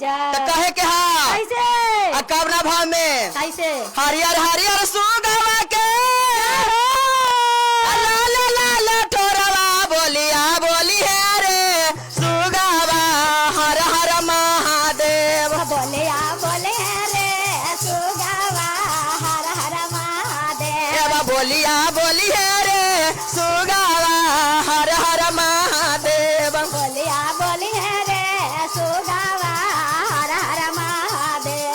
जय। तो कहे के हाँ कैसे कवना भाव में कैसे हरियर हरियर सुगवा के लाल लाल ठोरवा बोलिया बोली है रे सुगवा हर हर महादेव। बोलिया बोले रे सुगवा हर हर महादेव। बोलिया बोली है रे सुगवा हर हर महादेव। बोलिया बोली रे सुगवा हर हर महादेव।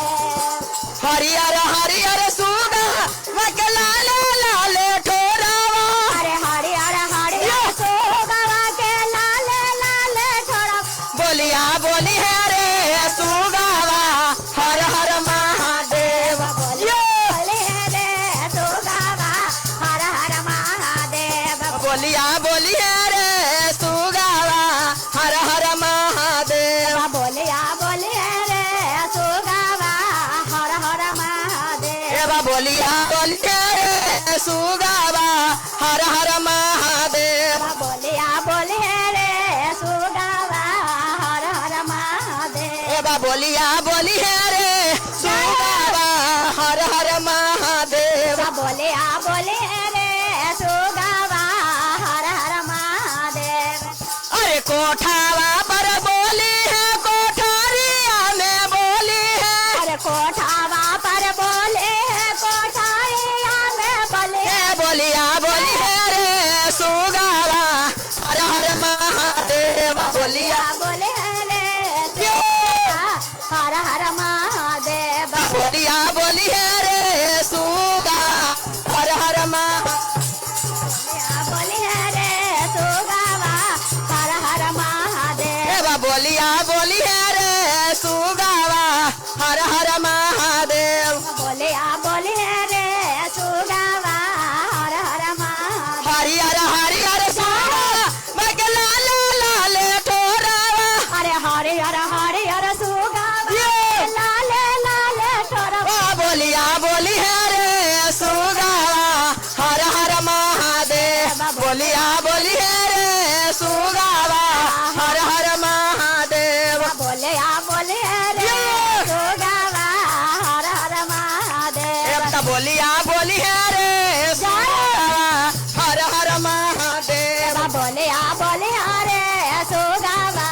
हरियर हरियर सुगवा के लाल लाल ठोरवा अरे हरियर हरियर सुगवा के लाल लाल ठोरवा। बोलिया बोली है रे सुगवा हर हर महादेव। बोले रे सुगवा हर हर महादेव। बोलिया बोली है रे सुगवा हर हर महादेव। बोलिया बोले रे सुगवा हर हर महादेव। बोलिया बोली है रे सुगवा हर हर महादेव। बोलिया बोले रे सुगवा हर हर महादेव। बोलिया बोली है रे सुगवा हर हर महादेव। बोलिया बोले रे सुगवा हर हर महादेव। अरे कोठावा पर बोली है कोठारिया में बोली है। अरे कोठावा पर बोले कोठारिया में बोले। बोलिया बोली है रे सुगवा हर हर महादेव। बोलिया बोले रे हर हर महादेव। बोलिया बोली है रे सुगा हर हर बोले रे सुगवा हर हर महादेव। बोलिया बोली है रे सुगवा हर हर महादेव। बोलिया बोले रे सुगवा हर हर महादेव। हरियर हरियर सुगा मग लाल लाल ठोरवा। अरे हरियर हरियर सुगवा लाल लाल ठोरवा। बोलिया बोली है रे सुगवा हर हर महादेव। बोलिया बोली है रे सुगवा हर हर महादेव। बोलिया बोले रे सुगवा हर हर महादेव। बोलिया बोली है रे सुगवा हर हर महादेव। बोलिया बोले रे सुगवा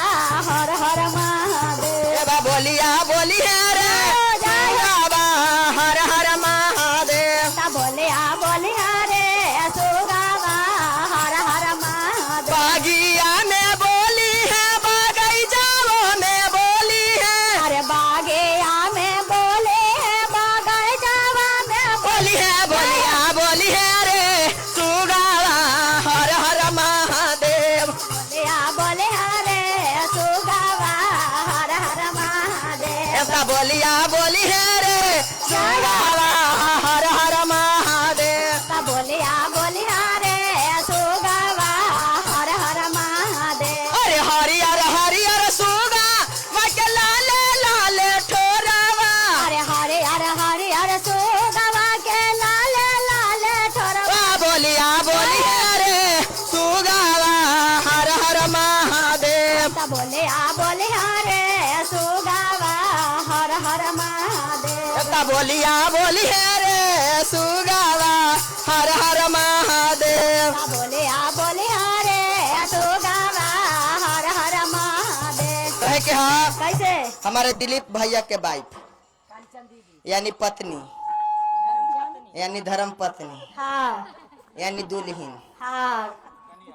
हर हर महादेव। बोलिया बोली है रे सुगवा हर हर महादेव। बोलिया बोले रे सुगवा हर हर महादेव। बागिया में बोली है बगीचाओं में बोली है। अरे बागिया में बोले बगीचावा में बोली है बोलिया बोली है रे सुगवा हर हर महादेव। बोलिया बोले रे सुगवा हर हर महादेव। बोलिया बोली है रे सुगवा हर हर महादेव। बोलिया बोले रे सुगवा हर हर महादेव। अरे हरियर हरियर सुगा मग लाल लाल ठोरवा। अरे हरियर हरियर सुगवा के लाल लाल ठोरवा। बोलिया बोली है रे सुगवा हर हर महादेव। बोलिया बोले रे सुगवा हर हर महादेव। बोलिया बोली है रे सुगवा हर हर महादेव। बोलिया बोले रे सुगवा हर हर महादेव। कहे के हाँ कैसे हमारे दिलीप भैया के वाइफ यानी पत्नी यानी धर्म पत्नी हाँ यानी दुल्हन हाँ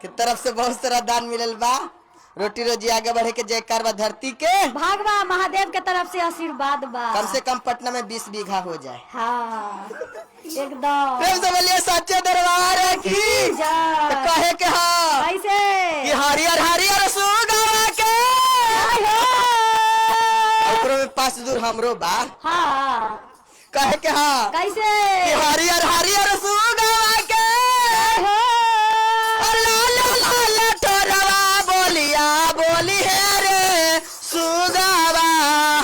की तरफ से बहुत सारा दान मिलल बा। रोटी रोजी आगे बढ़े के जयकार बा धरती के। भागवा महादेव के तरफ से आशीर्वाद बा। कम से कम पटना में 20 बीघा हो जाए। हाँ एकदम प्रेम से बोलिए सच्चे दरबार की जय। तो कहे के हाँ कैसे कि हरियर हरियर सुगवा के ओकरो में 5 दूर हमरो बा। हाँ कहे के हाँ कैसे कि हरियर हरियर सुगवा के लाल लाल ठोरवा। बोलिया बोली है रे सुगवा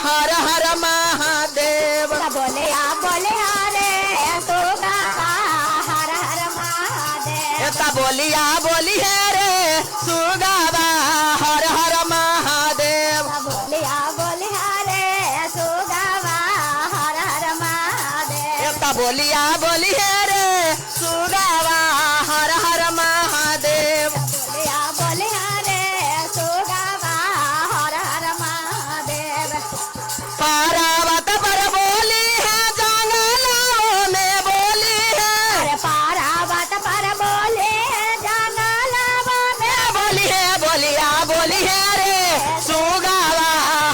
हर हर महादेव। बोलिया बोले रे सुगवा हर हर महादेव। बोलिया बोली है रे सुगवा हर हर महादेव। बोलिया बोले रे बोलिया बोली है रे सुगावा हर हर महादेव। बोलिया बोलिया रे सुगावा हर हर महादेव। पारावत पर बोली है जंगलों में बोली है। अरे पारावत पर बोले जंगलवा में बोली है बोलिया बोली है रे सुगावा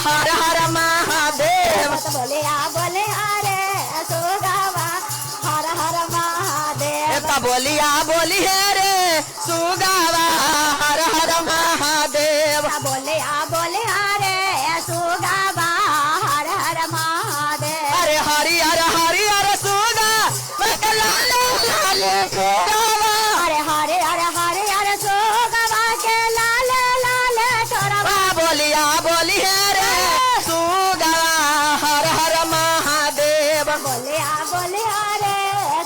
हर हर महादेव। बोलिया बोलिया रे सुगावा हर हर महादेव। बोलिया बोली है रे सुगावा हर हर महादेव। बोलिया बोलिया रे सुगावा हर हर महादेव। अरे हरियर हरियर सुगा लाले लाले सुगावा। अरे हरे हरे हरे हरे सुगावा के लाले लाले छोड़वा। बोलिया बोली है रे सुगावा हर हर महादेव। बोलिया बोलिया रे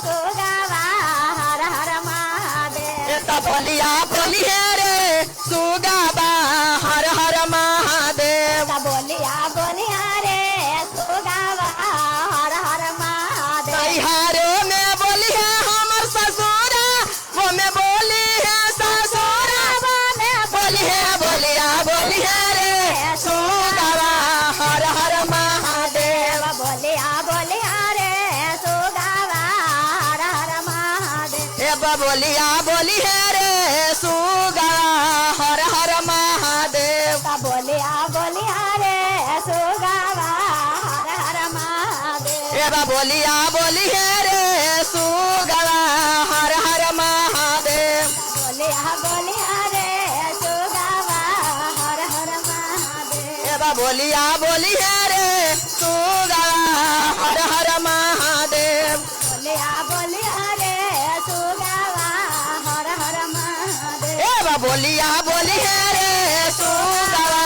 सुगावा हर हर महादेव। बोलिया बोली है रे सुगावा हर हर महादेव। बोलिया बोलिया रे सुगावा हर हर महादेव। हरे में बोली है हमर ससुरा वो में बोली है ससुरा में बोली है बोलिया बोली है रे सुगावा हर हर महादेव। बोलिया बोलिया रे सुगावा हर हर महादेव। बोलिया बोली है रे सुगावा हर हर महादेव। बोलिया बोलिया रे सुगावा हर हर महादेव। बोलिया बोली है रे सुगावा हर हर महादेव। बोलिया बोलिया रे सुगावा हर हर महादेव। बोलिया बोली है रे सुगावा हर हर महादेव। बोलिया बोलिया रे सुगावा हर हर महादेव। बोलिया बोली है रे सुगावा